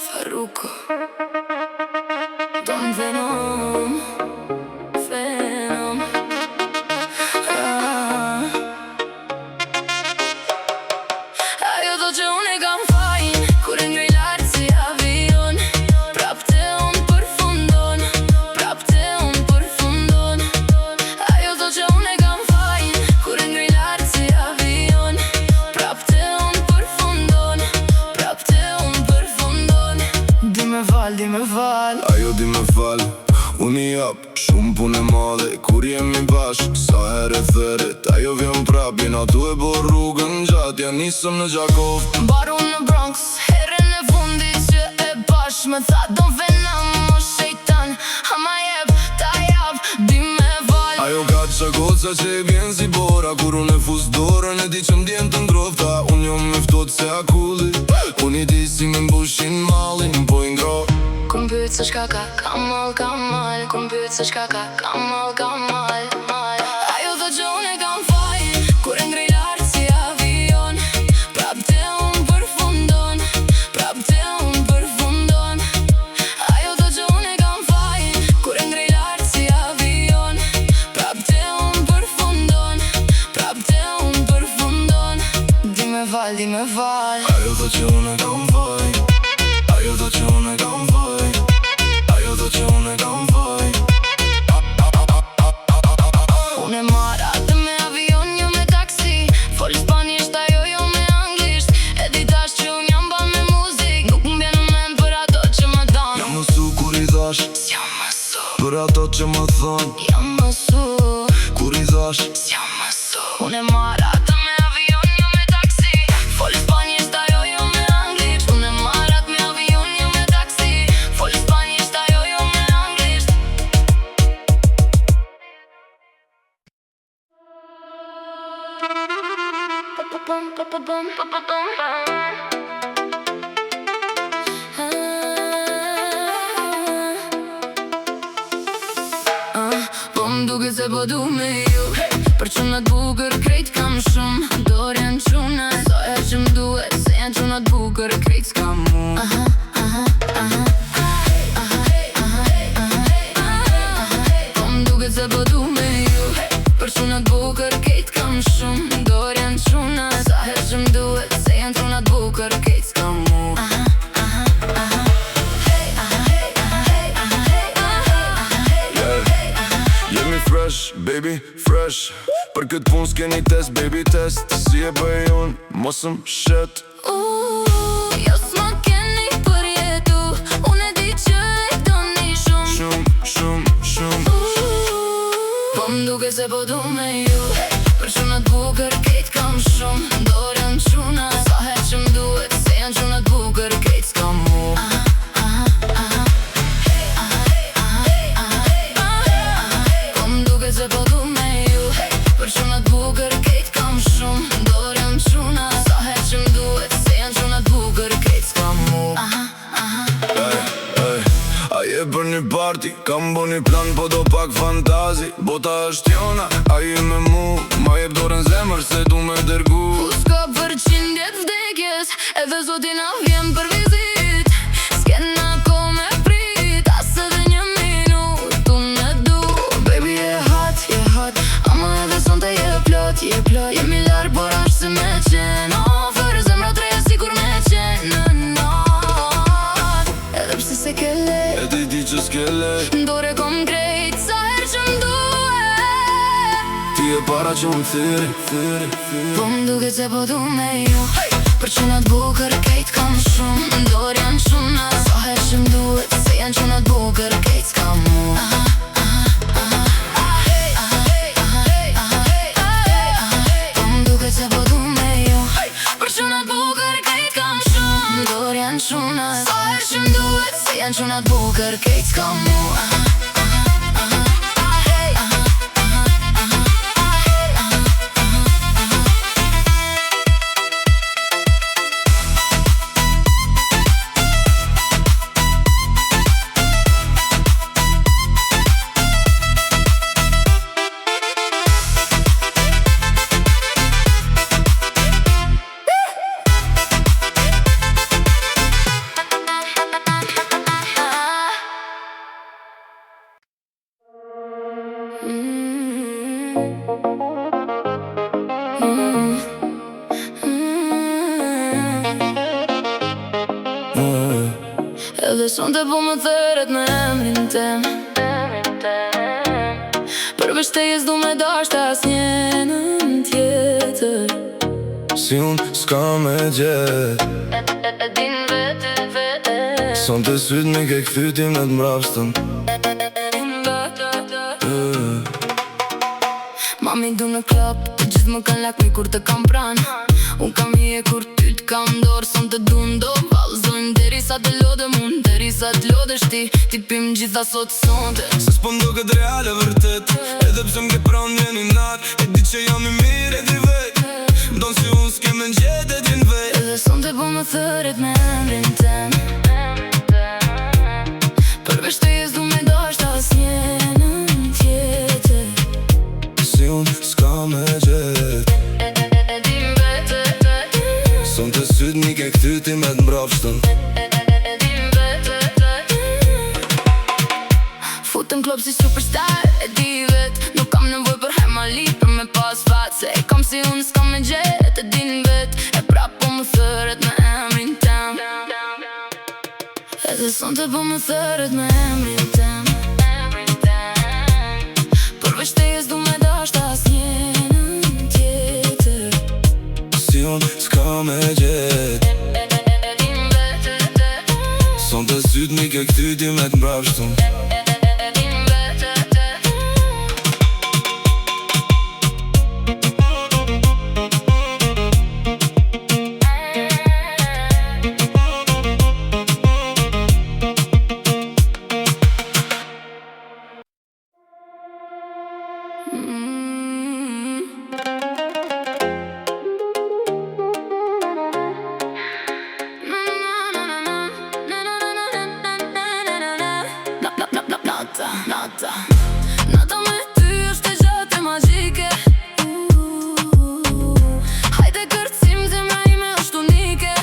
Farruko Don Venom Venom Ajo do që unë e kam fajin Kur e ngrej lartë si avion Prap te unë përfundon Prap te unë përfundon Ajo do që unë e kam fajin Kur e ngrej lartë si avion Prap te unë përfundon Prap te unë përfundon Di me val Ajo di me fal Unë i jap shumë punë e madhe Kur jemi bashk sa herë thërit Ajo vjen prap jena tu e bo rrugën gjatë Ja nisëm në Gjakov Baru në Bronx Herën e fundit që e bashk Me tha Don Venom o shejtan Ama jep, ta jap, di me val Ajo ka qa goca që e vjen si bora Kur unë e fus dorën e di që m'djen të ngrofta Unë jo me ftot se akulli Unë i di si me mbushin malin po i ngro Kum pyt se shka ka kamal Kum pyt se shka ka kamal Ajo do që unë e kam fajin Kur e ngrej lartë si avion Prap te unë përfundon Prap te unë përfundon Ajo do që unë e kam fajin Kur e ngrej lartë si avion Prap te unë përfundon Prap te unë përfundon Di me val Ajo do që unë e kam fajin Ajo do që unë e kam fajin Ajo do që unë e kam fajin Unë e marrë atë me avion, jo me taksi Folë spanisht, ajo jo me anglisht E di tash që unë jam ban me muzik Nuk m'bjen në men për ato që më dan Jam mësu kur i thash S'jam mësu Për ato që më thon Jam mësu Kur i thash S'jam mësu Unë e marrë atë me avion, jo me taksi Folë spanisht, ajo jo me anglisht Unë e marrë atë me avion, jo me taksi Folë spanisht, ajo jo me anglisht Po m'duke se po du me ju Për qunat bukër krejt kam shumë Dorë janë quna Sa e që m'duhet Se janë qunat bukër krejt s'kam mu Po m'duke se po du me ju Për qunat bukër krejt kam shumë Dorë janë quna Sa e që m'duhet Se janë qunat bukër krejt s'kam mu Jemi fresh, baby, fresh Për këtë pun s'keni test, baby, test Si e bëj unë, mosëm shet Jo s'ma keni për jetu Unë e di që e doni shumë Shumë Po m'duke se po du me ju Për qunat bukër kejt kam shumë Dorë janë quna Sa her që m'duhet Se janë qunat bukër kejt s'kam mu Po m'duke se po du me ju Për qunat bukër kejt kam shumë Dorë janë quna Sa her që m'duhet Se janë qunat bukër kejt s'kam mu A je për një party, kam bo një plan po do pak fantazi Bota është jona, a je me mu Ma jep dorën zemër se du me dërgu S'ka për 100 vjet vdekjes Edhe zotin a vjen për vizit S'kena ko me prit As edhe një minut unë e du Baby je hot Ama edhe sonte je plot Jemi larë por ashtë se me qenë Fërë zemra treja si kur me qenë në not Edhe pse se ke lej E ti di që s'ke lej Ndore kom krejt Sa her që m'duhet Ti e para që më thyri Po m'duke se po du me ju Për qunat bukër kejt kam shumë Dorë janë quna Sa her që m'duhet Se janë qunat bukër kejt s'kam mu Po m'duke se po du me ju Për qunat bukër kejt kam shumë Dorë janë quna Sa her që m'duhet Se janë qunat bukër kejt s'kam mu Edhe sonte po më theret me emrin tem. Përveç tejes du me dashtë asnjënën tjetër. Si unë s'ka me gjet E din vete Sonte syt mi ke këthyti me t'mrapshtën. Mami du në klap, të gjithë më kanë lakmi kur të kam pran. Unë kam i e kur ty t'kam dorë, son të du ndo valzojnë deri sa të lodëm unë, deri sa t'lodesh ti. Ti pim gjitha sot sonte. Se s'po ndo këtë reale vërtet, edhe pse m'ke pran vjen i nat. E di që jam i mirë e di vet, mdon si unë s'ke me n'gjet e din vet. Edhe sonte po më thërit me emrin tem. Përveç tejes du me dashtë asnjënën tjetër. Si unë s'ka me gjet E din vete Sonte syt mi ke këthyti me t'mrapshtën. E din vete Futën klop si superstar, e di vet. Nuk kam nevoj për hemali për me pas fat. Se e kam si unë s'kam me gjet, e din vet. E prap po më thëret me emrin tem. Edhe sonte po më thëret me emrin tem. Përveç tejes du me dashtë asnjënën tjetër. Si unë s'ka me gjet E din vete Sonte syt mi ke këthyti me t'mrapshtën. E din vete Nata me ty është e gjatë e magjike. Hajde kërcim, zemra ime është unike.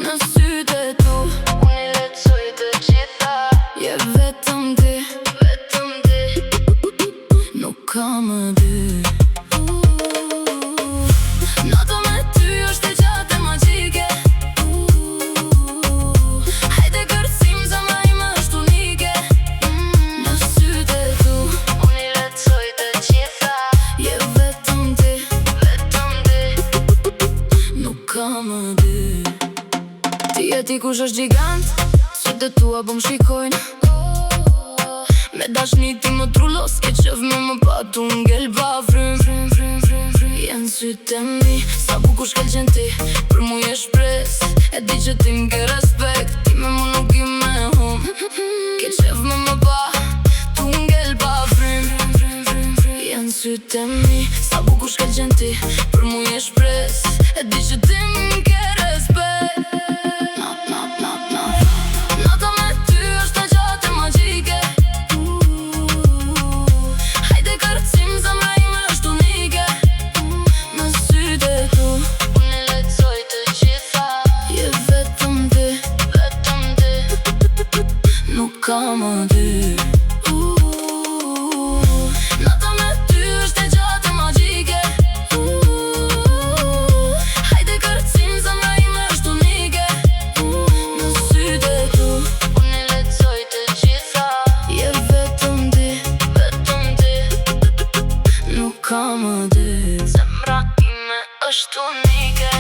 Në sytë e tu unë i lexoj të gjitha. Je vetëm ti, nuk ka më dy. Nata me ty është e gjatë e magjike. Hajde kërcim, zemra ime është unike. Në sytë e tu unë i lexoj të gjitha. Je vetëm ti, nuk ka më dy. Ti e ti kush është gjigant, sytë e tua po m'shikojnë. Me dashni ti më trullos, ke qef me më pa tu ngell pa frym. Jenë sytë e mi, sa bukur shkel qenë ti. Për mu je shpres, e di që ti m'ke respekt. Ti me mu nuk i me hum, ke qef me më pa tu ngell pa frym. Jenë sytë e mi, sa bukur shkel qenë ti. Për mu je shpres, e di që ti m'ke respekt. Nata me ty është e gjatë e magjike. Hajde kërcim, zemra ime është unike. Në sytë e tu unë i lexoj të gjitha. Je vetëm ti, nuk ka më dy. Nata me ty është e gjatë e magjike. Hajde kërcim, zemra ime është unike. Në sytë e tu unë i lexoj të gjitha. Je vetëm ti, nuk ka më dy. Zemra ime është unike.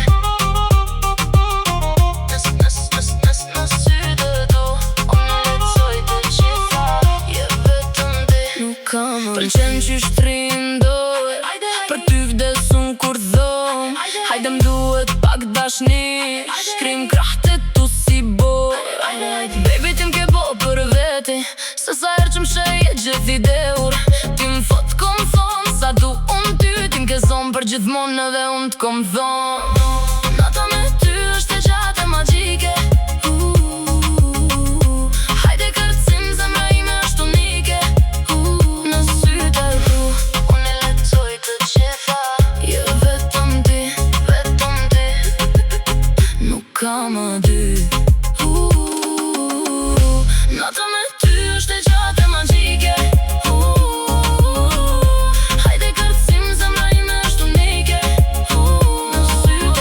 Në sytë e tu unë i lexoj të gjitha. Je vetëm ti, nuk ka më dy. Pëlqen që shtrindoj, për ty vdesun kur dhom. Hajde m'duhet pak dashni, shkrim krahte tu si boj. Baby ti m'ke bo për veti, se sa herë që m'shej e gjithi deur. Ti m'fot kom thon, sa du unë ty. Ti m'ke zon për gjithmonë edhe unë t'kom thon. Nata me ty është e gjatë e magjike. Hajde kërcim, zemra ime është unike. Në sytë e tu unë i lexoj të gjitha. Je vetëm ti, nuk ka më dy. Nata me ty është e gjatë e magjike. Hajde kërcim, zemra ime është unike. Në sytë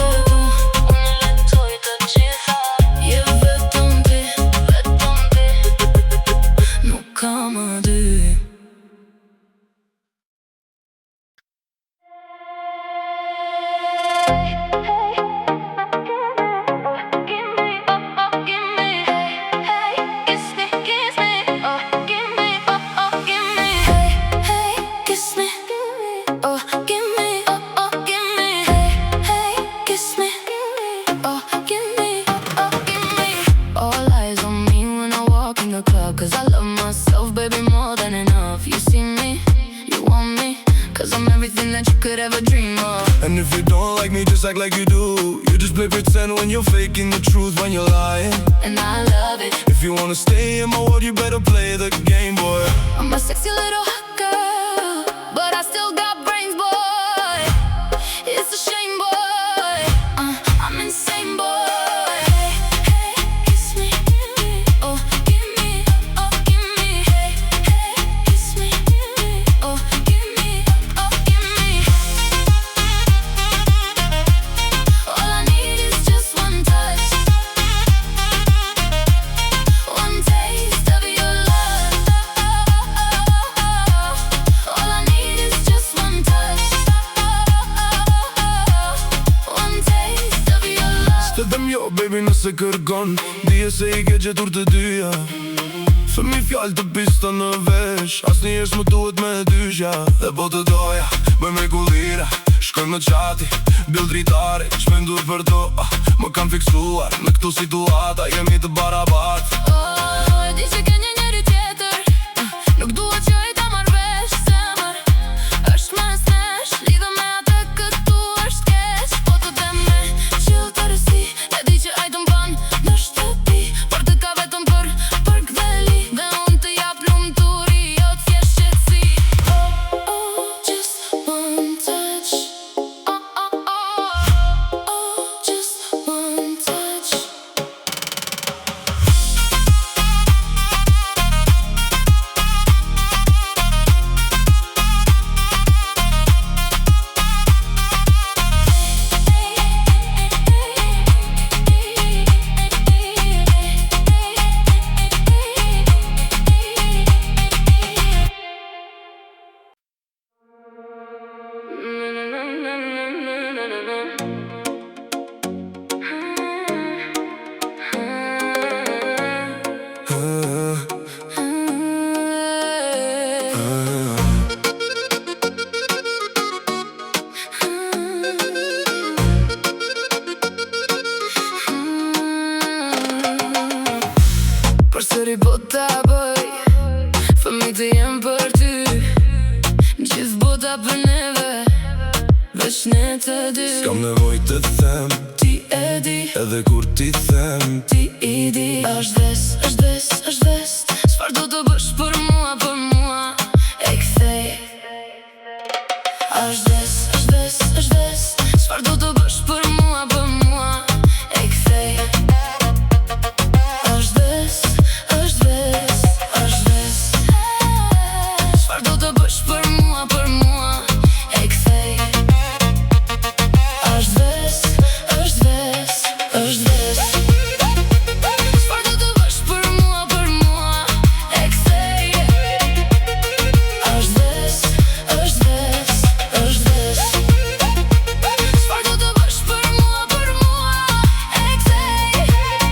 just act like you do. You just play pretend when you're faking the truth when you're lying. And I love it. If you wanna stay in my world, you better play the game, boy. I'm a sexy little hot girl, but I still got brains, boy. It's a shame, boy. I'm insane, boy. Hey, hey, kiss me. Oh, give me. Oh, give me. Hey, hey, kiss me. Oh, give me. Oh, give me. All I need is just one touch, one taste of your love. All I need is just one touch, one taste of your love. S'të dëm jo, baby, nëse kërkon. Dije se I ke gjetur të dyja. Fëmi fjallë të pista në vesh, asnjëherë s'më duhet me dyshja. Dhe po të doja, bëj me kullira. Shkojmë në qati, bil dritare. Shpendur për to, më kam fiksuar. Në këtu situata, jemi të barabartë. Oh, e di që ke njëri tjetër, nuk dua që I ta marrë vesh zemër. Është mes nesh, lidhë me atë këtu është keq. Po të dem me qill të rësi, e di që ai të mban në shtëpi, por të ka vetëm për kdeli. Dhe unë të jap lumturi, jo t'thjesht qetësi. Oh, just one touch. Oh, just one touch. Përsëri po ta bëj, fëmijët të jem për ty. Gjithë bota për neve, veç ne të dy. S'kam nevoj të them, Ti e di, edhe kur ti them. ti I di. Është ves, është ves, është ves. Çfarë do të bësh për mua, e kthej. Është ves, është ves, është ves. Çfarë do të bësh për mua, e kthej. Është ves, është ves, është ves. Çfarë do të bësh për mua, e kthej. Është ves, është ves, është ves. Çfarë do të bësh për mua, e kthej. Është ves, është ves, është ves. Çfarë do të bësh për mua, e kthej.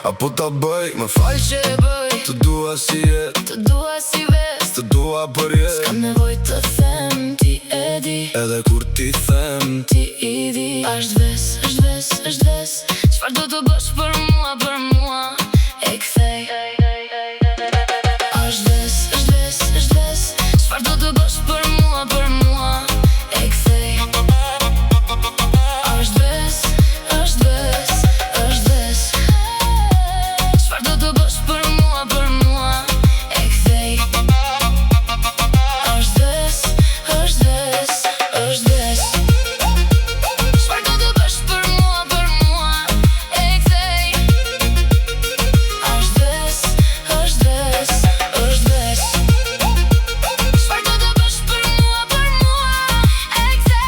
Apo ta bëj, më fal Që e bëj, të dua si jet, të dua si ves. të dua për jet. S'kam nevoj të them, ti e di, Edhe kur ti them, ti I di. Është ves, është ves, është ves. Çfarë do të bësh për mua, e kthej. Është ves, është ves, është ves. Çfarë do të bësh për mua, e kthej. Është ves, është ves, është ves. Çfarë do të bësh për mua, e kthej. Është ves, është ves, është ves. Çfarë do të bësh për mua, e kthej. Është ves, është ves, është ves. Çfarë do të bësh për mua, e kthej.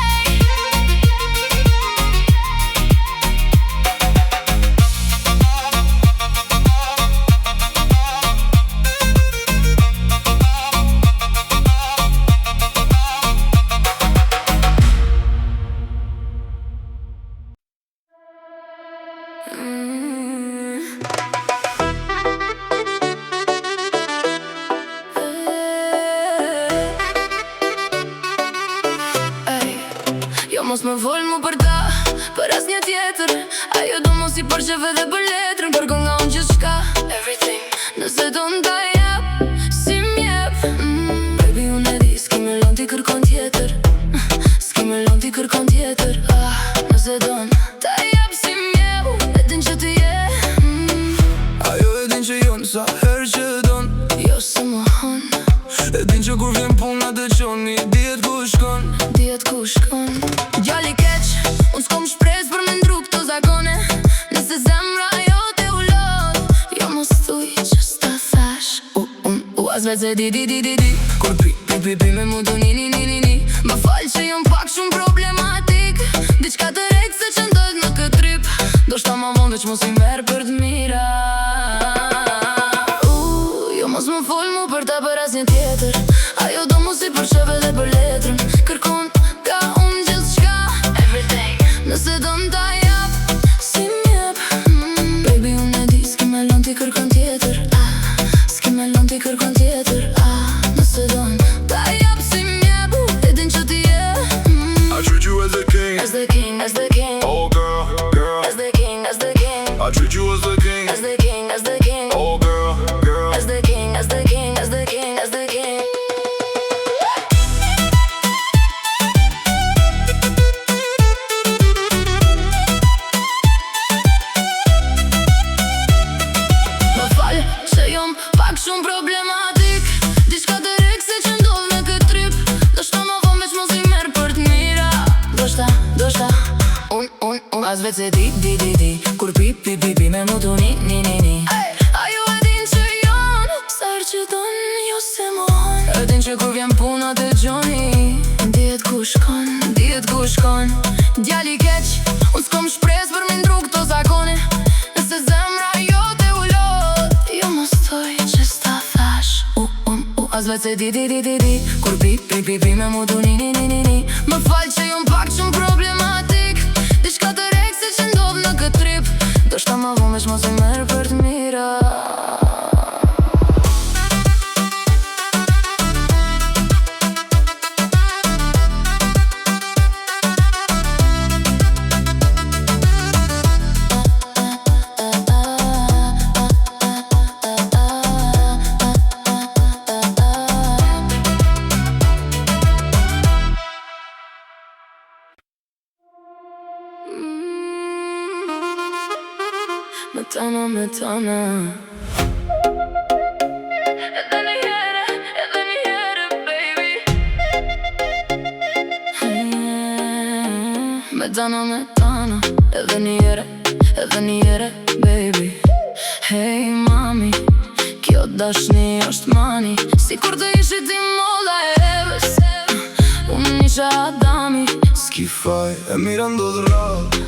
Jo mos më vol mu për ta, për as një tjetër. Ajo do mos I përqeve dhe për letrën. Kërkon nga unë gjithë shka, everything. Nëse do nda jep, si m'jep. Baby unë e di, s'ki me lon t'i kërkon tjetër. S'ki me vetë se di Kur pi me mu du ni Më falë që jom pak shumë problematik Diqka të rejtë se që ndojt në këtë trip Do shta ma vonë veç mos i merë për të mira Jo mos më folë mu për ta për as një tjetër Ajo do mu si për qeve dhe për letrën Kërkon ka unë gjithë shka Nëse do në ta jap si mjep Baby unë e di s'ki me lon t'i kërkon tjetër S'ki me lon t'i kërkon tjetër Nëse do në ta jap si mjep E din që ti je I treat you as the king, As the king, as the king oh girl As the king, as the king I treat you as the king, As the king, as the king oh girl As the king, as the king, as the king, as the king Më falë që jom pak shumë problematik Diçka të rek se që ndodh në këtë trip Do shta më vonë veç mos i merë për të mira Do shta Unë as vetë se di Kur pi me mu du ni Ajo e din që janë Sërë që donë jo se mon E din që kur vjen puna të gjoni Dihet ku shkon Djali keq Unë s'kom shpres për mi ndru këto zakone Nëse zemra jo te ulot Jo më stoj që s'ta thash As vetë se di Kur pi me mu du ni Më falë që jom pak shumë problematik Diçka të rek se që ndodh në këtë trip Do shta ma vonë veç mos i merë për të mira Me tana Edhe një here, baby Me tana Edhe një here, baby Hey mami Kjo dashni është mani Si kur të ishi ti molla e eves Unë isha Adami S'ki faj e mira ndodhë rap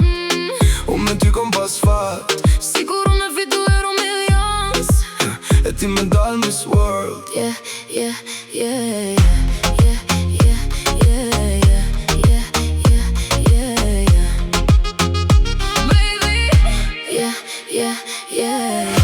Unë me ty kom pas fat Sigur unë me fitu Euro Millions E ti me dal Miss World Yeah Baby Yeah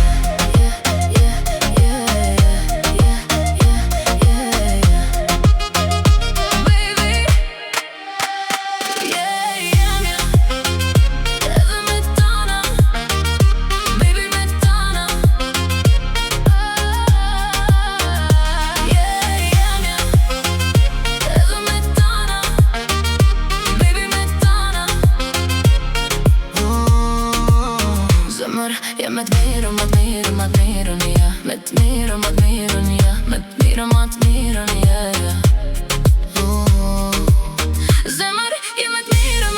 Ja me t'mirën, ja Me t'mirën, ja Me t'mirën, ja Zemër, ja me t'mirën,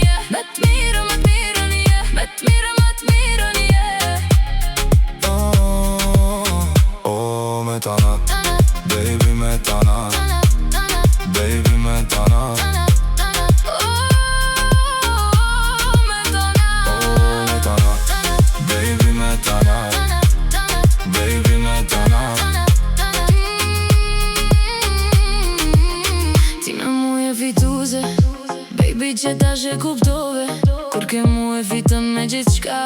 ja Me t'mirën, ja Me t'mirën, ja Oh, me tanat Baby me tanat Baby me tanat Baby që ta shë kuptove Kur ke mu e fitën me gjithë shka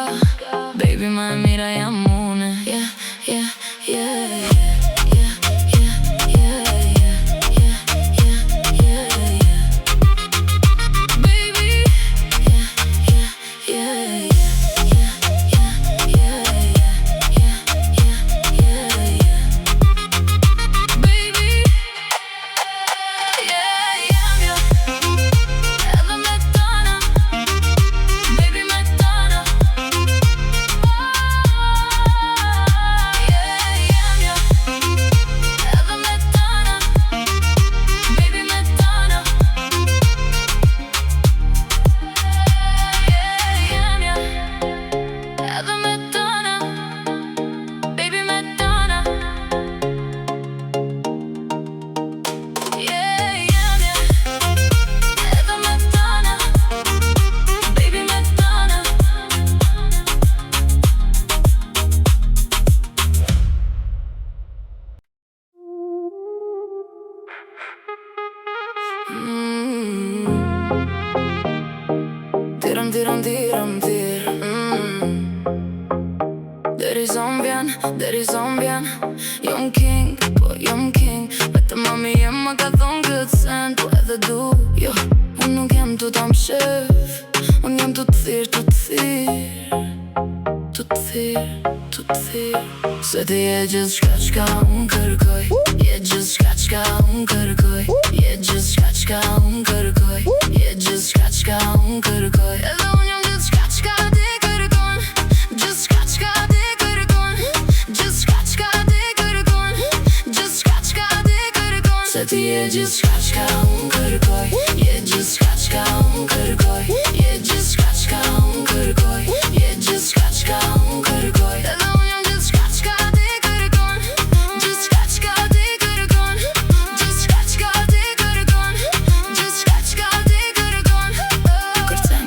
Baby ma e mira jam une Yeah Baby Yeah thirë Deri zonë vjen Jom king, po jom king Vetë mami jem ma ka thonë këtë sen Po edhe du, jo Unë nuk jem të tam shef Unë jem të thirë Se ti je gjithë shka unë kërkoj Je gjithë shka unë kërkoj Je gjithë shka unë kërkoj Je gjithë shka unë kërkoj Edhe unë jam gjithë shka ti kërkon Gjithë shka ti kërkon Gjithë shka ti kërkon Gjithë shka ti kërkon Se ti je gjithë shka unë kërkoj Je gjithë shka unë kërkoj Je gjithë shka unë kërkoj Je gjithë shka unë kërkoj Edhe unë jam gjithë shka ti kërkon Gjithë shka ti kërkon Gjithë shka ti kërkon Gjithë shka ti kërkon Kërcen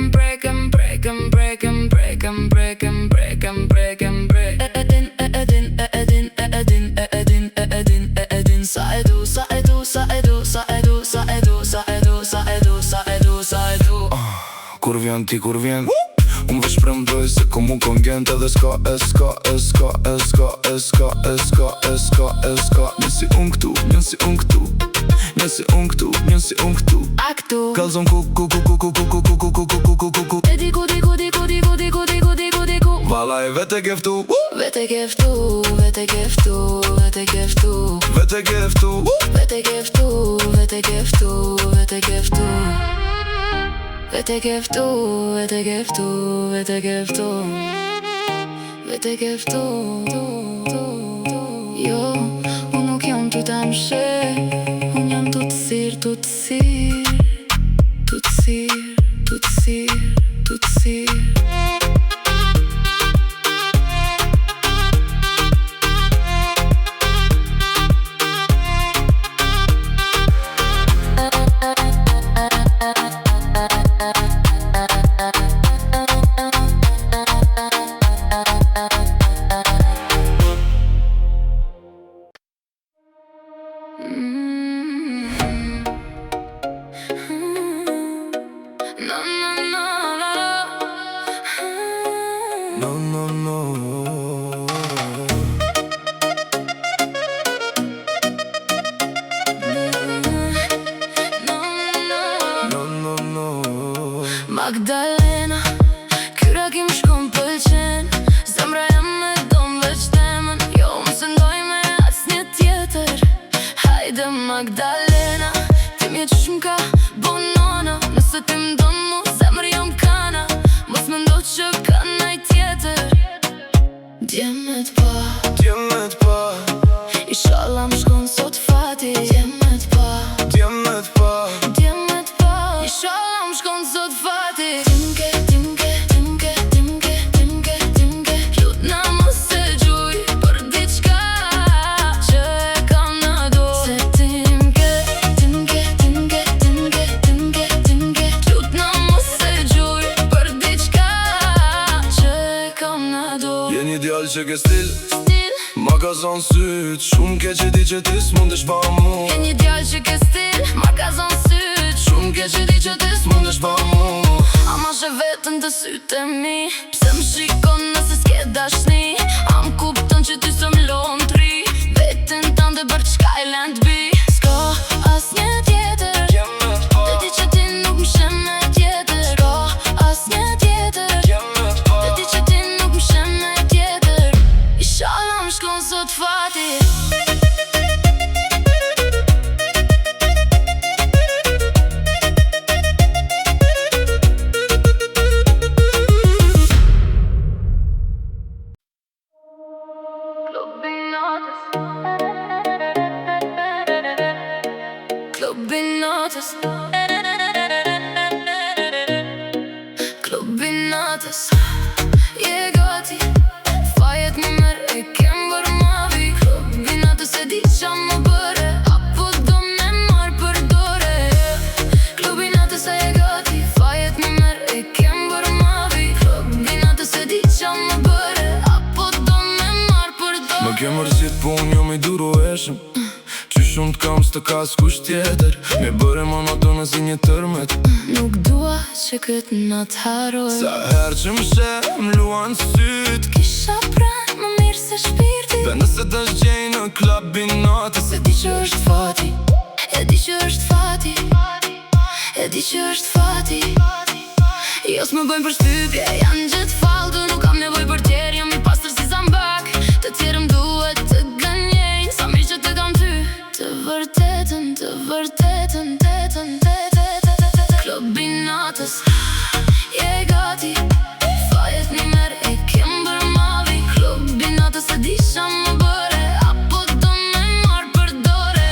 Break Edin Sa edu Kur vjen ti kur vjen Unë veç premtoj se ko mu kongent Edhe s'ka Njësi unë këtu Njësi unë këtu Aktu Kalzon ku Valaj vete keftu Vete keftu Vete keftu Vete keftu Vete keftu Vete keftu Vete keftu Vete keftu Vete keftu Vete keftu Vete keftu Vete keftu Jo, unë nuk jam ty ta mshe Unë jam tu të thirë Tu të thirë Tu të thirë Tu të thirë Tu të thirë Magdalena, kyra kim shkon pëlqen Zemra jam me dom veç temen Jo, më sëndoj me as një tjetër Hajde Magdalena, ti mje qysh m'ka bonona Nëse ti m'don mu, zemrë jam kana Mos me ndo që ka naj tjetër Djeme t'pa Inshallah m'shkon sot fati Djeme t'pa Inshallah m'shkon sot fati Lut na mos e gjuj Për diçka që e kam në dorë Se t'imke Lut na mos e gjuj Për diçka që e kam në dorë Je një djallë që ke stil Ma ka zonë syt Shumë ke që di që ti s'mundesh pa mu Je një djallë që ke stil Ma ka zonë syt Shumë ke që di që ti s'mundesh pa mu Ama shë vetën të sytë e mi Pse më shikon nëse s'ke dashni Am kupton që ty së m'lon t'ri Vetën tante bërë qka i lent bi S'ka as një tjetër Të di që ti nuk më shem me tjetër S'ka as një tjetër Të di që ti nuk më shem me tjetër Inshallah më shkon sot fati Klubi natës Klubi natës Je gati Fajet më mërë e kem bërë ma vi Klubi natës e di qa më bëre Apo do me marë për dore Klubi natës e je gati Fajet më mërë e kem bërë ma vi Klubi natës e di qa më bëre Apo do me marë për dore Më ke mërzit po unë jo me duro eshëm Qysh unë t'kam s'të ka s'kush tjetër. Mi bëre monotone si një tërmet. Nuk dua që këtë natë haroj. Sa herë që më she, m'luan syt. Kisha pranë më mirë se shpirti. Dhe nëse të zgjej në klubin natës. Se di që është fati, e di që është fati, e di që është fati. Jo s'më bëjmë për shtypje, janë gjithë faldu. Nuk kam nevoj për tjerë, jam I pastër si zambak. Të tjerë m'duhet të gënjejnë, sa mirë që të kam ty. Të vërtetën, të vërtetën, tetën, tetën. Klubi natës, je gati. Fajet një merë e kem bër mavi. Klubi natës e di qa më bëre, apo do me marë për dore.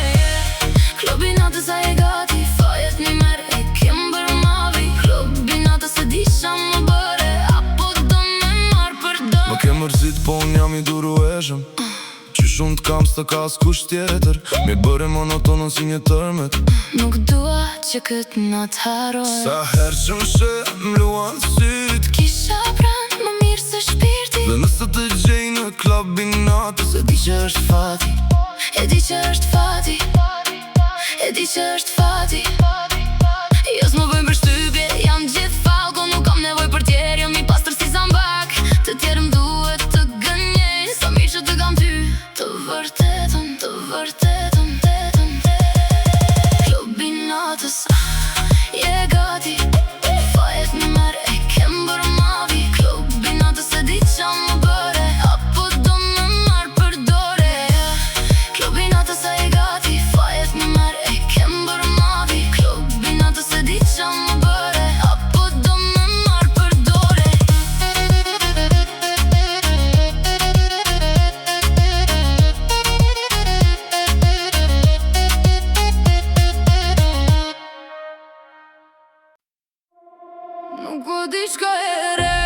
Klubi natës a je gati. Fajet një merë e kem bër mavi. Klubi natës e di qa më bëre, apo do me marë për dore. Më ke mërzit po unë jam I durueshëm. Qysh unë t'kam s'të ka s'kush tjetër. Mi bëre monotonën si një tërmet. Nuk dua që këtë natë haroj. Sa herë që më she, m'luan syt. Kisha pranë më mirë se shpirti. Dhe nëse të gjej në klubin natës. Se di që është fati, e di që është fati, e di që është fati. Jo s'më bëjmë për shtypje, jam gjithë falko. Nuk kam nevoj për tjerë, jam I pastër si zambak. Të tjerë m'duhet të gënjejnë, sa mirë që të kam ty. Të vërtetën, të vërtetën, tetën, tetën. Klubi natës, je gati. Fajet një merë e kem bër mavi. Klubi natës e di qa më bëre, apo do me marë për dore. Klubi natës a je gati. Fajet një merë e kem bër mavi. Klubi natës e di qa më bëre, apo do me marë për dore. Nuk o di shka e re,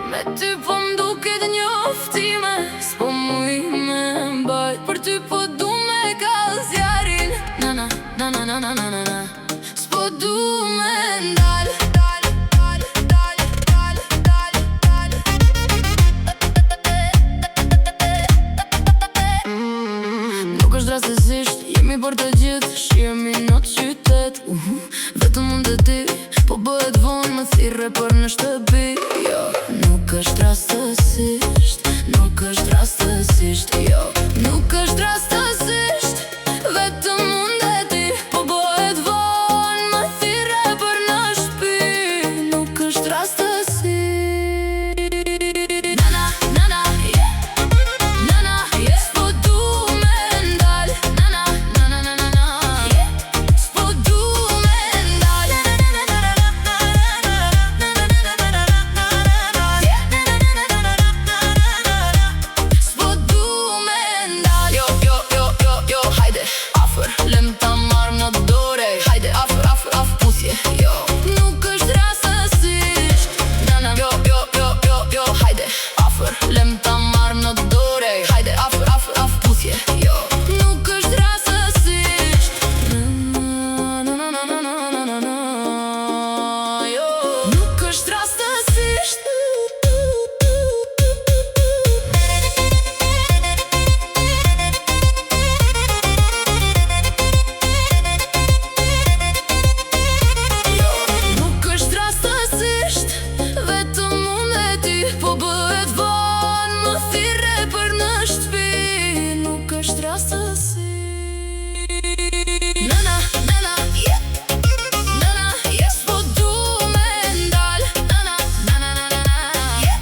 me ty po m'duket njoftime. S'po muj me mbajt, për ty po du me kall zjarin. Na na, na na na na na na na. S'po du me ndal, dal, dal, dal, dal, dal, dal. Nuk është rastësisht, jemi për të gjithë. Shihemi në qytet, vetëm unë dhe ti. Po bëhet vonë më thirre për në shtëpi. Jo, nuk është rastësisht, nuk është rastësisht. Jo, nuk është rastësisht, vetëm unë dhe ti. Po bëhet vonë më thirre për në shtëpi. Nuk është rastësisht. Nana, nana, yeah. Nana, yeah. S'po du me ndal. Nana, nana, nana, nana, yeah. S'po du me ndal. S'po du me ndal. Jo, jo, jo, jo, jo, hajde, afer, lem ta marrëm në dore. Hajde, afer, afer, afer, pusje, jo. Nuk është rastësisht. Nana, jo, jo, jo, jo, jo, hajde, afer, lem ta marrëm në dore. Hajde, afer, afer, afer, pusje, jo. Nuk është rastësisht. Na, na, na, na, na, na, na, na, jo. Nuk është rastësisht. Nuk është rastësisht, vetëm unë dhe ty. Po bëhet vonë më thirre për në shtëpi. Nuk është rastësisht. Nana, nana, yeah. Nana, yeah. S'po du me ndal. Nana, nana, nana, nana, yeah.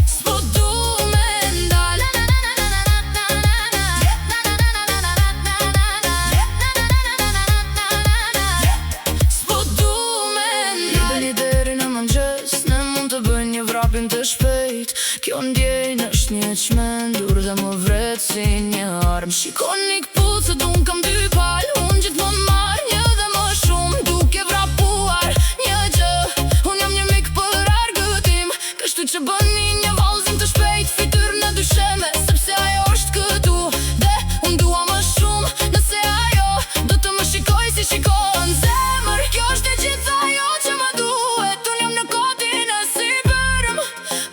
S'po du me ndal. Nana, nana, nana, nana, yeah. Nana, nana, nana, nana, yeah. Nana, nana, nana, nana, yeah. S'po du me ndal. Lidheni deri në mëngjes, ne mund të bëjnë një vrapim të shpejt. Kjo ndjenjë është një çmendur dhe më vret si një armë. Shikoni këpucët, unë kam dy palë. Unë gjithmonë marrë një dhe më shumë. Duke vrapuar një gjë. Unë jam një mik për argëtim. Kështu që bëni një vallëzim të shpejt. Fytyrë në dysheme, sepse ajo është këtu. Dhe unë dua më shumë, nëse ajo do të më shikoj si shikon zemër. Kjo është e gjithë ajo që më duhet. Unë jam në kodin e sipërm.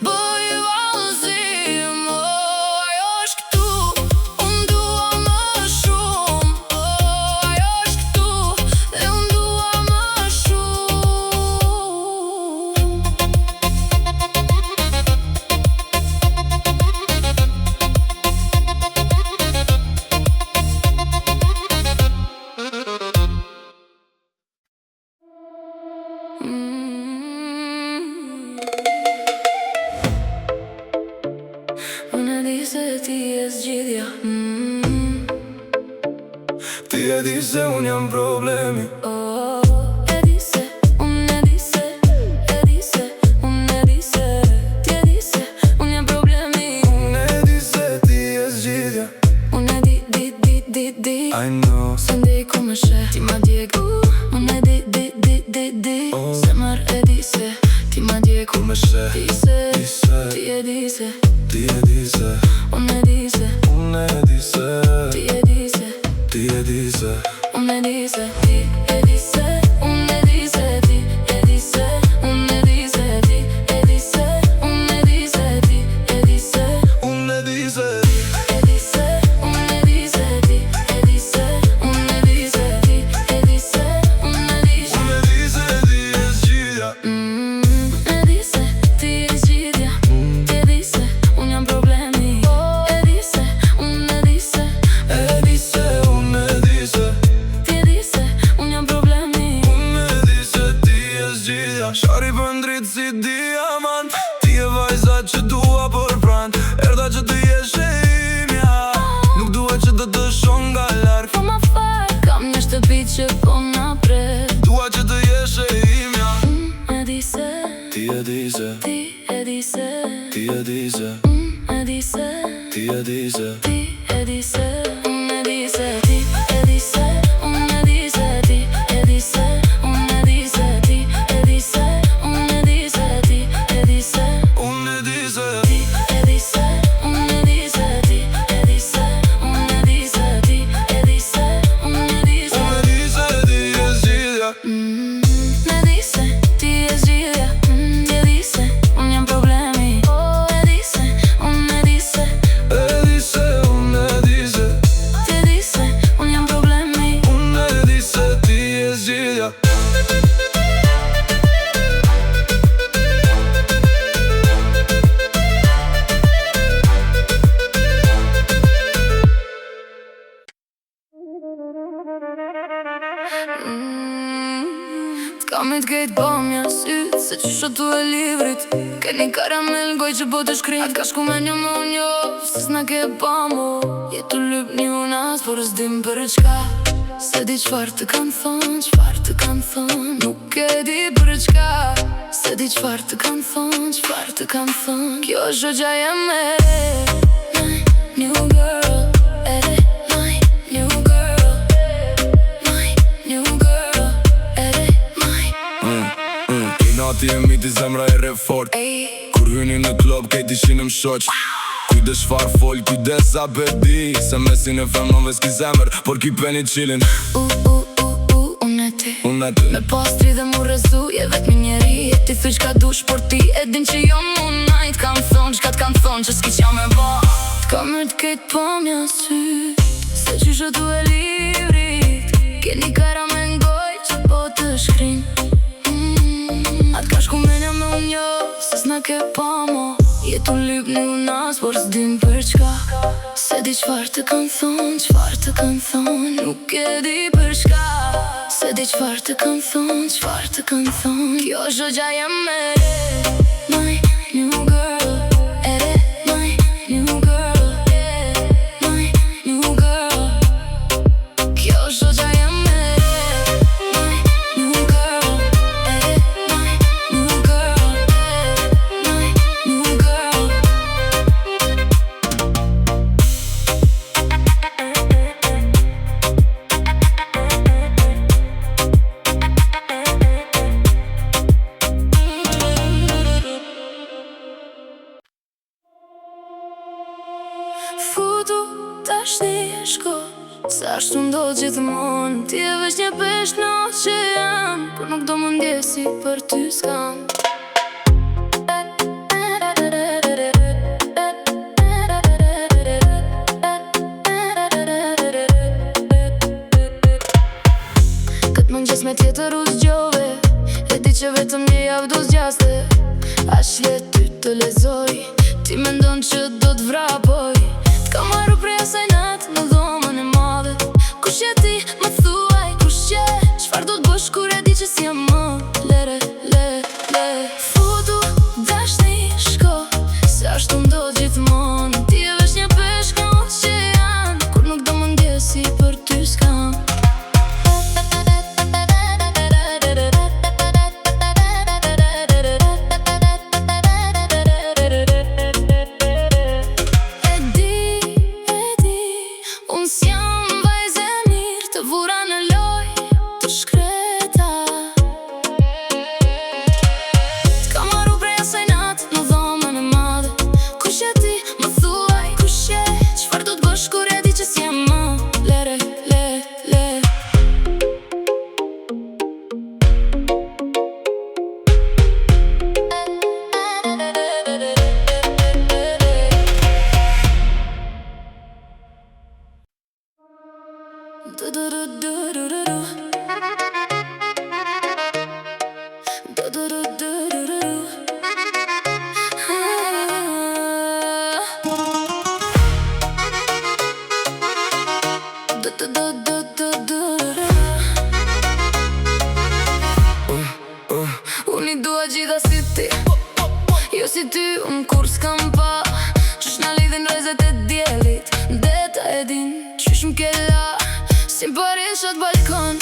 Bëj vallëzim, ajo është këtu. Unë dua më shumë. Unë e di se ti e zgjidhja. Ti e di se unë jam problemi. E di se, unë e di se, e di se, unë e di se, ti e di se, unë jam problemi. Unë e di se ti e zgjidhja. Unë e di, I know. se ndej ku më she, ti ma djeg. Unë e di, se mër e di se, ti ma djeg ku Më she, Di se, di se, ti e di se, ti e di se, unë e di se, unë e di se, ti e di se, ti e di se, unë e di se, ti e di se, unë e di se, ti e di se, unë e di se, ti e di se, unë e di se, ti e di se, unë e di se, e di se, unë e di se, ti e di se, unë e di se, ti e di se, unë e di se. unë e di se ti e zgjidhja. E di se ti e zgjidhja, ti e di se unë jam problemi. E di se, unë e di se, E di se, unë e di se, ti e di se unë jam problemi. unë e di se ti e zgjidhja. Shari për ndrit si diamant, ti e vajza që dua për prant. Erda që të jesh e imja, nuk duhet që të të shon nga larg. Po ma fal, kam një shtëpi që po na pret. Dua që të jesh e imja. E di se, Ti e di se, ti e di se, ti e di se, e di se, ti e di se, ti e di se, unë e di se, ti e di se, unë e di se, ti e di se, unë e di se, ti e di se, unë e di se, ti e di se. unë e di se, Ti e di se, unë e di se, ti e di se, unë e di se, ti e di se, unë e di se. unë e di se ti e zgjidhja. E di se, ti e zgjidhja, ti e di se, unë jam problemi. E di se, unë e di se, E di se, unë e di se, ti e di se, unë jam problemi. unë e di se ti e zgjidhja. T'ka me t'kejt po mja syt, se që shotu e livrit. Ke një karamel n'goj që po të shkrim. Atë ka shku me një më njo, se s'na ke po mu. Jetu lyp një unas, por s'dim për qka. Se di qfar të kanë thon, qfar të kanë thon. Nuk e di për qka. Se di qfar të kanë thon, qfar të kanë thon. Kjo është gjoja jeme, my new girl. My new girl, my new girl. I nati e miti zemra e re fort. Ej, Kur hyni në klub kejt ishin në mshoq. Kujdes far fol, kujdes a bedi. Se mesin e femnove s'ki zemër, por ki peni qilin. unë e ti. Unë e ty, Me pastri dhe mu rezu, je vet me njeri. E ti thuj qka dush, por ti e din që jo mu najt. Kanë thonë, qka t'kanë thonë, që s'ki qa me ba. T'ka me t'kejt po mja sy, se që shotu e livrit. Ke një karamel n'goj që po të shkrin. Atë ka shku menja me unë jo, se s'na ke po mo. Jetu lyp një unas, por s'dim për qka. Se di qfar të kanë thonë, qfar të kanë thonë. Nuk e di për shka. Se di qfar të kanë thonë, qfar të kanë thonë. Kjo është gjoja jeme, my new girl. My new girl, my new girl. Kjo është gjoja jeme, my new girl. My new girl, my new girl. Futu tash një shko, sa ashtu ndodh gjithmonë. Ti e vesh një pesh në oqean, por nuk do më ndjesi për ty s'kam. Këtë mëngjes me tjetër u zgjove, e di që vetëm një javë do zgjaste. Ash let ty të lezoj, ti mendon që do t'vrapoj. T'ka marru prej asaj natë në dhomën e madhe. Kush je ti, më thuaj, kush je? Qfar do t'bosh kur e di që si jam më? Lere, Unë I dua gjitha si ti, jo si ty unë kur s'kam pa. Qysh na lidhin rrezet e djelit, deta e din qysh m'ke la. Si m'parin shot balkon,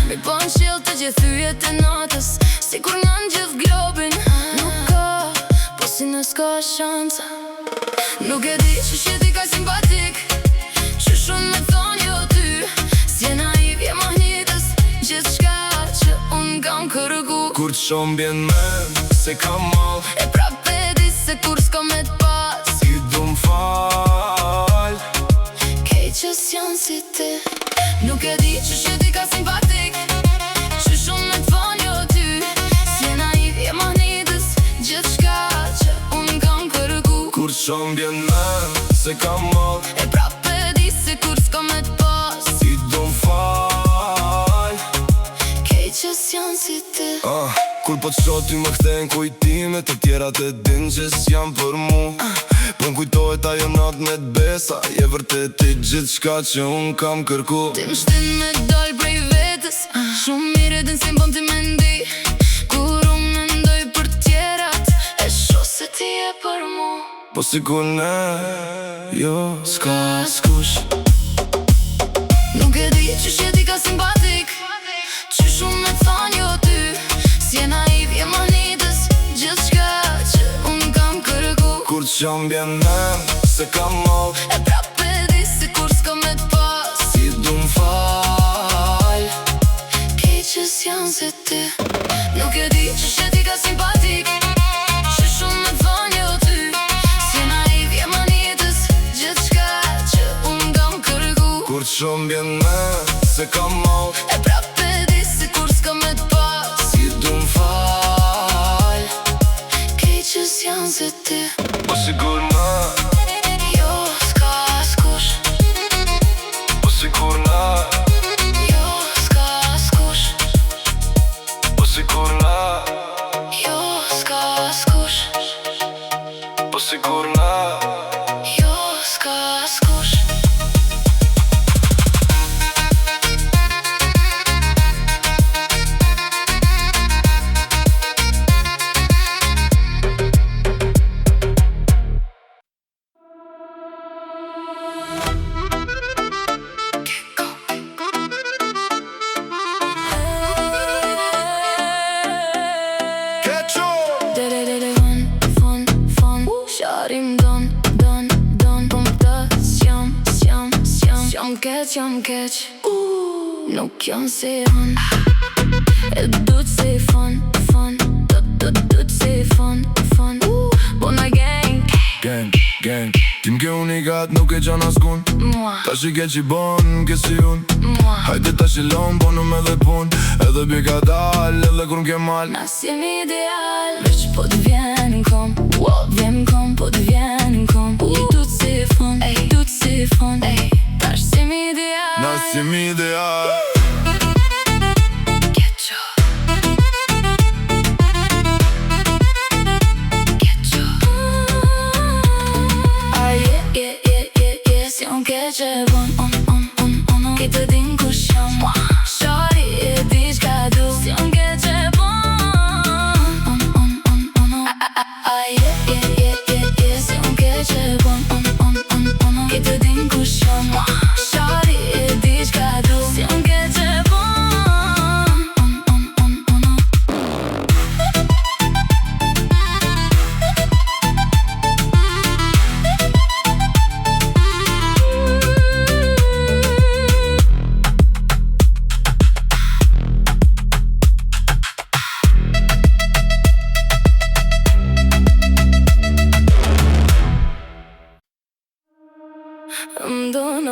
mi po n'qill të gjithë yjet e natës, si kur ngan gjithë globin. Nuk ka, po si në s'ka shansa. Nuk e di qysh jeti ka simpatik, qysh unë me thon jo ty. Si e naiv je mahnitës, gjithë shka që unë kam kërgu. Kur t'shon bjen men, se kam mal, e prap e di se kur s'ka me t'pas. I du m'fal, Kej që s'jan si ti. Nuk e di qysh jeti ka simpatik, qysh unë me t'fon jo ty. Si e naiv je mahnitës, gjithë shka që unë kam kërgu. kur t'shon bjen men, se kam mal, e prap e di se kur s'ka me t'pas. I du m'fal. Kej që s'jan si ti. Kur po t'shoh ty më kthejnë kujtimet e tjera të din që s'jam për mu. Po m'kujtohet ajo nat me t'besa, je vërtet I gjithë shka që unë kam kërku. Ti m'shtin me dal prej vetës, shumë mire din si m'bon ti mendi. Kur unë mendoj për tjerat, e shoh se ti je për mu. Po sikur ne, jo S'ka askush. Nuk e di qysh jeti ka simpatik, qysh unë me t'than jo ty. Si e naiv je mahnitës, gjithë shka që unë kam kërgu. kur t'shon bjen men, se kam mal, E prap e di se kur s'ka me t'pas. I du m'fal. Kej që s'jan si ti. Nuk e di qysh jeti ka simpatik, qysh unë me t'than jo ty. Si e naiv je mahnitës, gjithë shka që unë kam kërgu. Kur t'shon bjen men, se kam mal, E prap e di se kur s'ka me t'pas. I du m'fal. Kej që s'jan si ti. Po sigur na, Jo, s'ka askush. po sigur na, Jo, s'ka askush. po sigur na, Jo, s'ka askush. po sigur na. Jo, s'ka askush. Sharim don, po m'ta s'jam keq, nuk jam se hon. E du t'se fun, du t'se fun. Po na gang, Gang, tim ke unikat nuk e gjan askun. mua, Ta shi ke qi bon, ke si un. mua. Hajde ta shi lon, bonëm edhe pun. Edhe bje ka dal, edhe kur m'ke mal. Na s'jemi ideal, veç po t'vjen n'kom. Vjen n'kom, po t'vjen n'kom. Du t'se fun, du t'se fun. Tash s'jemi ideal. Na s'jemi ideal. Si on keq e bon, ki të din ku shom. Shori e di qka du. Si on keq e bon, si on keq e bon, ki të din ku shom. Shori e di qka du. Si on keq e bon. I'm done.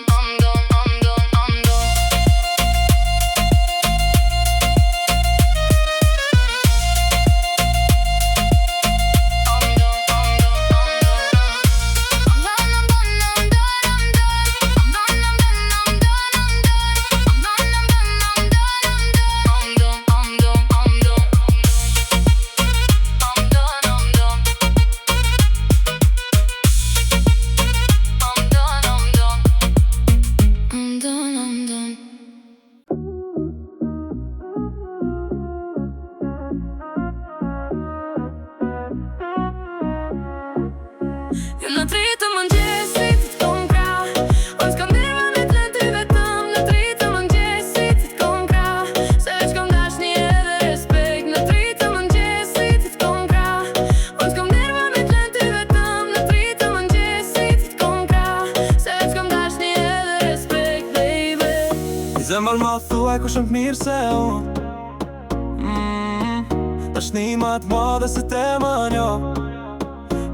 Në tritë të mëngjesit të kom kra, unë s'kam dirva me të lënë ty vetëm. Në tritë të mëngjesit të kom kra, se veç kom dashni edhe respekt. Në tritë të mëngjesit të kom kra, unë s'kam dirva me të lënë ty vetëm. Në tritë të mëngjesit të kom kra, se veç kom dashni edhe respekt, baby. I zemër ma thuaj ku shumë t'mirë se unë Dashni ma t'madhe se te ma njo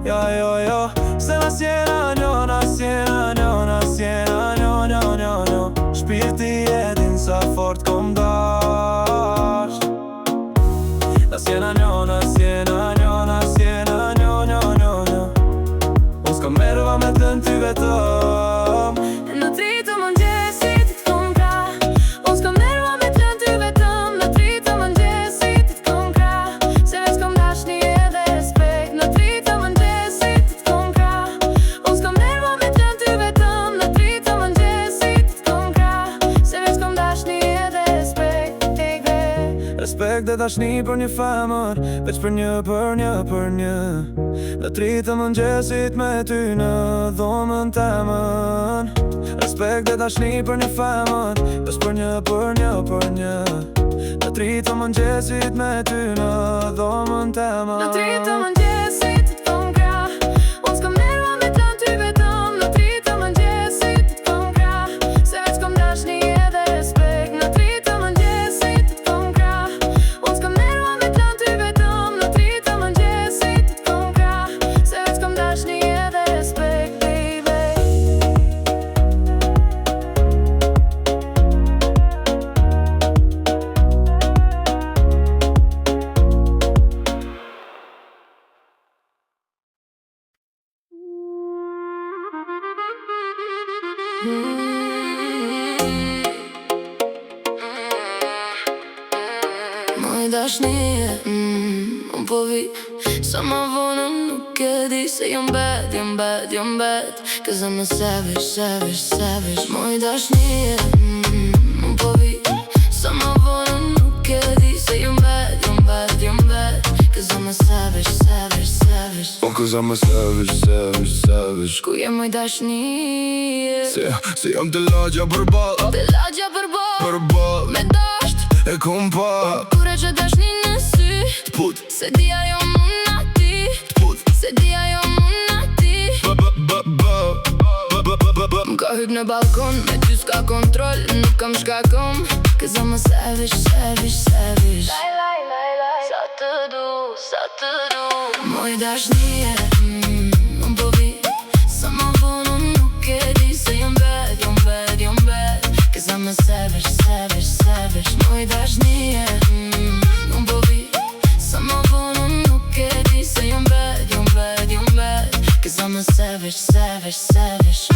Jo, se nas jena njo, nas jena njo, nas jena njo Shpirti e din sa fort kom dash Nas jena njo, nas jena njo, nas jena njo Unë s'kom merva me të në ty vetëm. Në tritë të mëngjesit të kom kra, unë s'kom nerva me të lënë ty vetëm. Në tritë të mëngjesit të kom kra, se veç kom dashni edhe respekt. Në tritë të mëngjesit të kom kra, unë s'kom nerva me të lënë ty vetëm. Në tritë të mëngjesit të kom kra, se veç kom dashni edhe respekt. Respekt dhe dashni për një femër, veç për një Në tritë të mëngjesit me ty në dhomën temën. Respekt dhe dashni për një femër, veç për një Në tritë të mëngjesit me ty në dhomën temën. Në tritë të mëngjesit të kom kra, unë s'kom nerva me të lënë ty vetëm. Në tritë të mëngjesit të kom kra, se veç kom dashni edhe respekt. Në tritë të mëngjesit të kom kra, unë s'kom nerva me të lënë ty vetëm. Në tritë të mëngjesit të kom kra, se veç kom dashni edhe respekt, baby. Moj dashnie, unë po vi sa ma vonën nuk e di se jom bad Cause I'm a savage Moj dashnie, unë po vi sa ma vonën nuk e di se jom bad Cause I'm a savage Cause I'm a savage, savage, savage. Ku je moj dashnie? Se jam të lagja për ball. Të lagja për ball. Për ball. Me dasht E kom pa. Kur e që dashni në sy T'put. Se di ajo muna ti. T'put. Se di ajo muna ti. M'ka hyp në balkon, me ty s'ka kontrol, nuk kam shkakom. Cause I'm a savage, savage, savage. Sa të du, sa të du. Moj dashnie, më po vi. Sa ma vonë nuk e di se jom bad, jom bad, jom bad. Cause I'm a savage, savage, savage. Moj dashnie, më po vi. Sa ma vonë nuk e di se jom bad, jom bad, jom bad. Cause I'm a savage, savage, savage.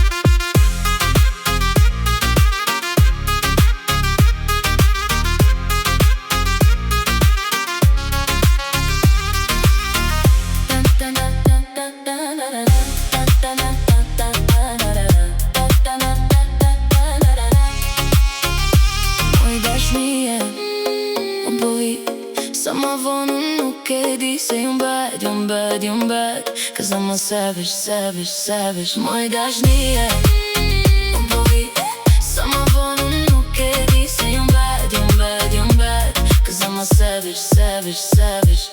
Sa ma vonë nuk e di se jom bad, jom bad, jom bad. Cause I'm a savage, savage, savage. Moj dashnie, po vi. Sa ma vonë nuk e di se jom bad, jom bad, jom bad. Cause I'm a savage, savage, savage.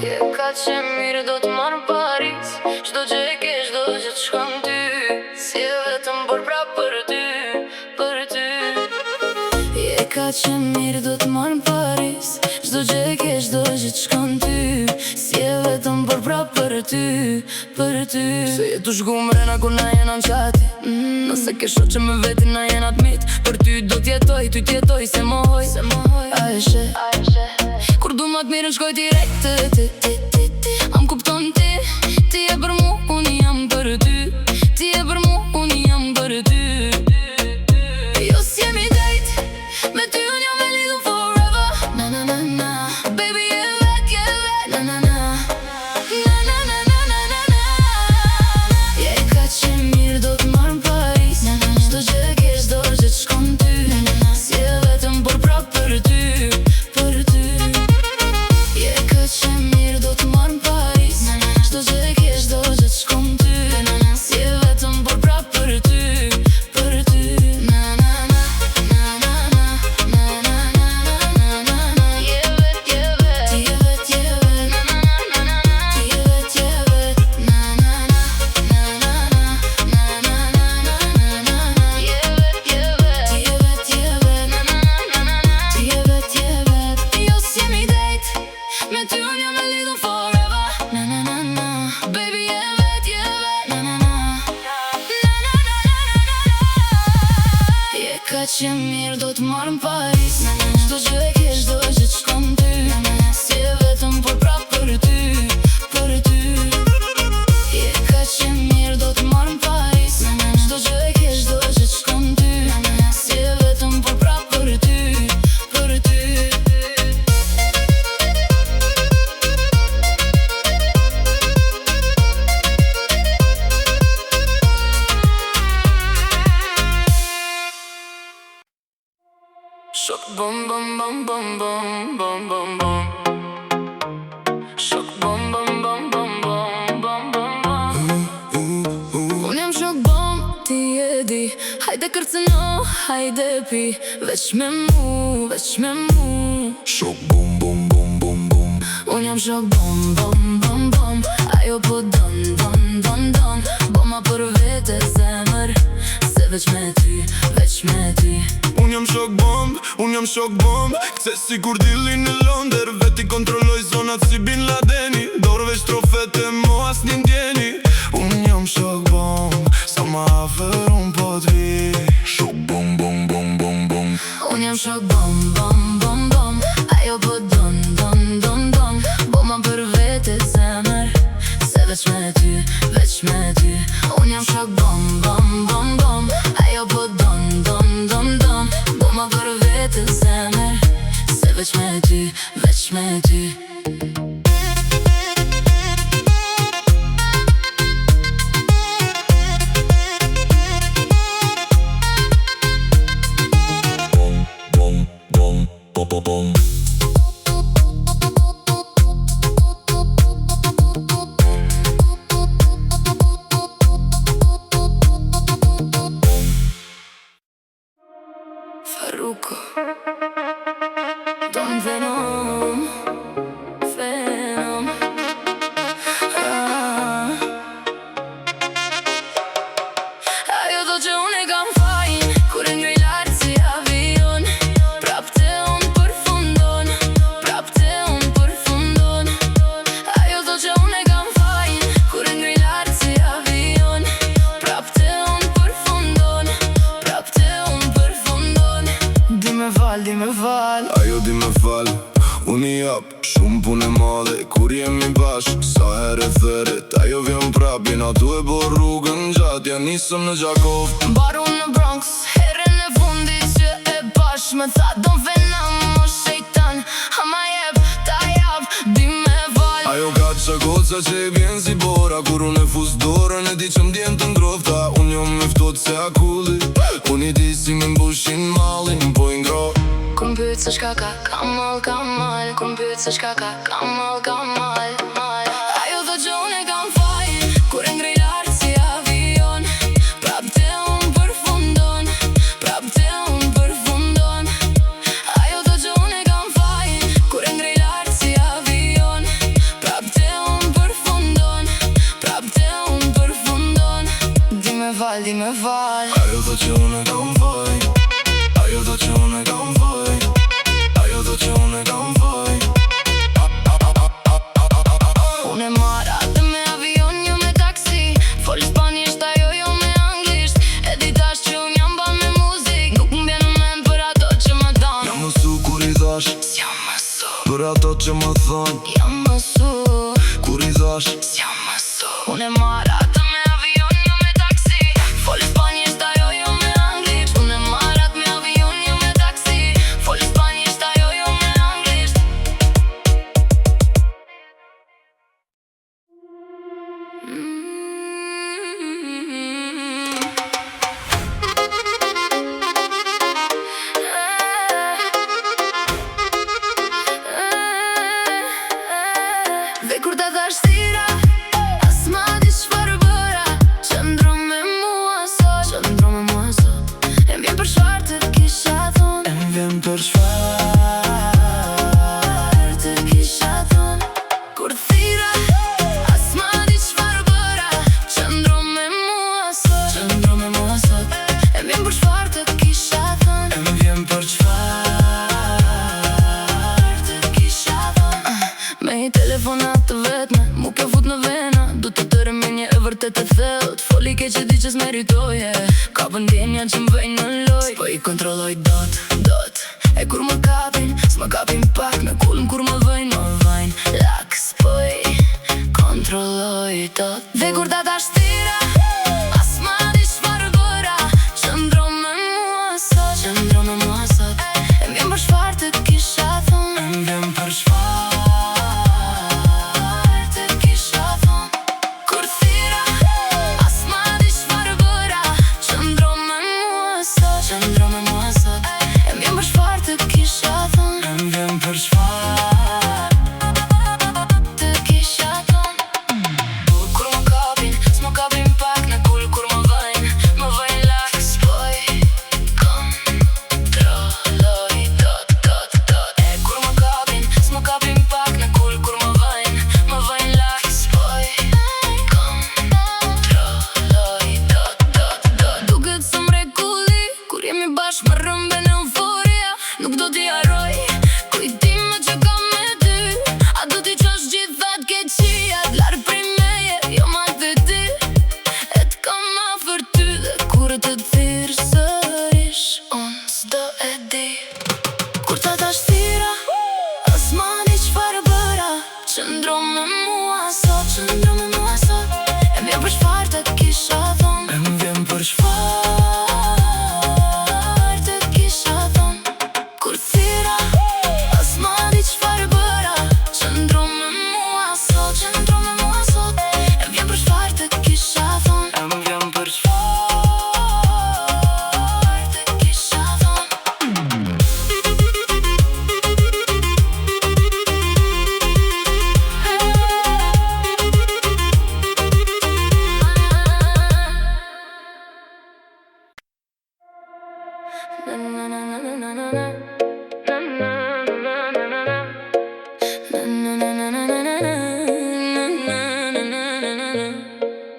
Je ka që mirë do të marrë Paris. Qdo që e kesh do që të shkon ty. Si e vetëm por pra për ty, për ty. Je ka që mirë do të marrë Paris. Qdo që e kesh do që të shkon ty. Si e vetëm por pra për ty, për ty. Se jetu shku mrena kur na jena në qati. Nëse ke shoqe me vetin na jena t'mit. Për ty do t'jetoj, ty t'jetoj se mohoj. A e she kur du ma t'mirën shkoj direkt Am kupton ti. Ti e për mu, unë jam për ty. Ti e për mu, unë jam për ty. Jo s'jemi date, me ty unë jam e lidhun forever. Na na na na, baby je vet, na na na. Na na na na na na na. Je ka që mirë do t'marrë Paris. Qdo që e kesh do që t'shkon ty. Si e vetëm por pra për ty, për ty. Je ka që mirë do t'marrë Paris. Qdo që e kesh do që t'shkon ty. Si e vetëm por pra për ty, për ty. Na na na, na na na, na na na, na na na. Je vet, je vet, ti je vet, je vet. Na na na na na, ti je vet, je vet. Na na na, na na na, na na na, na na na. Je vet, je vet, ti je vet, je vet. Na na na na na, ti je vet, je vet. Jo s'jemi date, me ty unë jam e lidhun forever. Na na na na, baby je vet, je vet. Na na na, na na na na na na. Je ka që mirë do t'marrë Paris. Qdo që e kesh do që t'shkon ty. Si e vetëm por pra për ty, për ty. Je ka që mirë do t'marrë Paris. Qdo që e kesh do që t'shkon ty. Si e vetëm por pra për ty, për ty. Shok bom bom bom bom bom bom bom bom. Shok bom bom bom bom bom bom bom bom. Unë jam shok bom, ti e di. Hajde kërcëno, hajde pi. Veç me mu, veç me mu. Shok bom bom bom bom bom. Unë jam shok bom bom bom bom. Ajo po don, don, don, don. Boma për vete zemër. Se veç me ty, veç me ty. Unë jam shok bomb, unë jam shok bomb. Se si kur dili në Londër. Veti kontrolloj zonat si Bin Ladeni. Dorë veç trofete mo as një ndjeni. Unë jam shok bomb, sa ma afer unë po t'vi. Shok bom bom bom bom bom. Unë jam shok bom bom bom bom. Ajo po don, don, don, don. Boma për vete zemër. Se veç me ty, veç me ty. Unë jam shok bom bom bom bom. Ajo po don, don, don, don. Boma për vete zemër. Se veç me ty, veç me ty. bashk Sa herë thërit, ajo vjen prap Jena tu e bo rrugën gjatë Ja nisëm në Gjakov Baru në Bronx, herën e fundit që e bash Me tha don vena mo shejtan Hama jep, ta jap, di me val Ajo ka që goca që i vjen si bora Kur unë e fus dorën e di që m'djen të ndrofta Unë jo me ftot se akulli Unë i di si me mbushin malin po i ngro Kum pyt se shka ka kamal, kamal Kum pyt se shka ka kamal, kamal Ajo dhe që unë e kam fajin Kur e ngrej lartë si avion Prap te unë përfundon Prap te unë përfundon Ajo dhe që unë e kam fajin Kur e ngrej lartë si avion Prap te unë përfundon Prap te unë përfundon Di me val, di me val Ajo dhe që unë e kam fajin Ajo dhe që unë e kam fajin Ajo dhe që unë e kam fajin Unë e marra dhe me avion, jo me taksi Fol spanjisht, ajo jo me anglisht E di tash që unë jam ban me muzik Nuk m'bjen në men për ato që më dan Jam mësu kur i thash S'jam mësu Për ato që më thon Jam mësu Kur i thash S'jam mësu Unë e marra dhe me avion, jo me taksi Fol spanjisht, ajo jo me anglisht Unë e marra dhe me avion, jo me taksi Fol spanjisht, ajo jo me anglisht Dhe kur të thash tira As ma di çfarë bëra Qëndro me mua sot Qëndro me mua sot E m'vjen për çfarë të kisha thon E m'vjen për çfarë Të kisha thon Kur thira As ma di çfarë bëra Qëndro me mua sot Qëndro me mua sot E m'vjen për çfarë të kisha thon E m'vjen për çfarë Të kisha thon Me i telefonat të vetme Mu kjo fut në vena Du të tërë me një e vërtet e thellët Foli ke që di që s'meritoje Ka pëndjenja që m'vejnë në loj Po i kontrolloj dot, dot E kur më kapin, s'më kapin pak Me kullën kur më vejnë Laks, po i kontrolloj dot Dhe kur ta tash tira As ma di çfarë bëra Qëndro me mua sot Qëndro me mua sot E m'vjen për çfarë të kisha thon E m'vjen për çfarë Të kisha thon Kur thira As ma di çfarë bëra Qëndro me mua sot Qëndro me mua sot E m'vjen për çfarë të kisha thon E m'vjen për çfarë Të kisha thon Kur më kapin, s'më kapin pak Në kull kur më vajnë laks Po i kontrolloj dot, dot, dot E kur më kapin, s'më kapin pak Në kull kur më vajnë laks Po i kontrolloj dot, dot, dot Duket së mrekulli Kur jemi bashkë më rëmben euforia Nuk do t'i harroj Kujtime që kam me ty A do t'i qosh gjithat keqijat Larë prej meje, jo ma të ti E t'kam afër ty Dhe kur të thirë sërish Unë s'do e di Kur ta tash thira As ma di çfarë bëra Qëndro me mua sot Qëndro me mua sot E m'vjen për çfarë të kisha thon E m'vjen për çfarë Të kisha thon Kur thira As ma di çfarë bëra Qëndro me mua sot Qëndro me mua sot E m'vjen për çfarë të kisha thon E m'vjen për çfarë Të kisha thon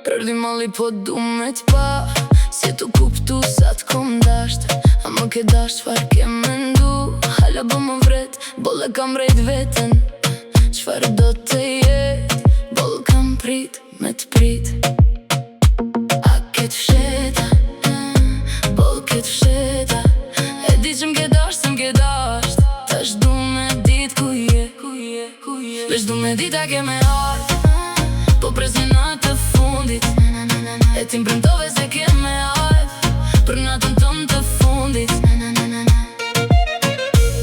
Perdi malli po du me t'pa Si t'u kuptu sa t'kom dasht A më ke dasht far ke mendu Hala bo më vret, bolle kam rejt veten Qfar do të jet, bolle kam prit me t'prit A ket fsheta, bolle ket fsheta E di që m'ke dasht, se m'ke dasht Tash du me dit ku je Vesh du me dit a ke me ar Po presin natë të fundit. E ti mbrëmtove se ke me ardh për natën tonë të fundit.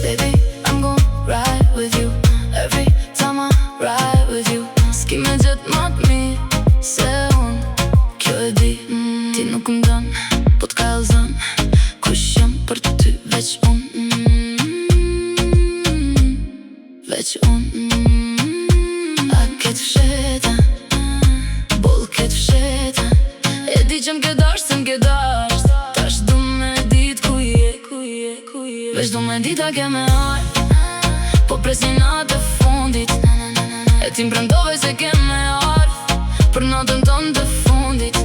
Baby, I'm gon' ride with you every time I ride with you. S'ki me gjetë më të mirë se unë, kjo e di. Ti nuk më dën, po t'ka elzën, kush jam për ty veç unë, veç unë. A ketë fsheta, boll ketë fsheta, e di që m'ke dasht se m'ke dasht. Tash du me dit ku je, veç du me dit a ke me ardh, po presin natë të fundit. E ti mbrëndove se ke me ardh për natën tonë të fundit.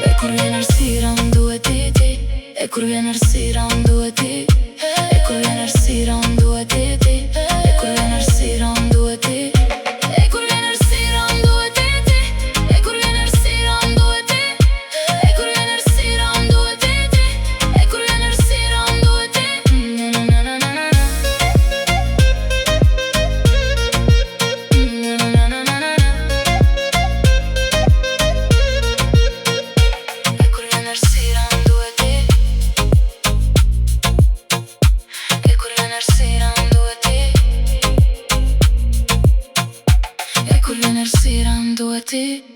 E kur vjen errësira më duhet ti, e kur vjen errësira më duhet ti, e kur vjen errësira më duhet ti, e kur vjen errësira më duhet ti, e kur vjen errësira më duhet ti, e kur vjen errësira më duhet ti, e kur vjen errësira më duhet ti, e kur vjen errësira më duhet ti. Kur vjen errësira më duhet ti.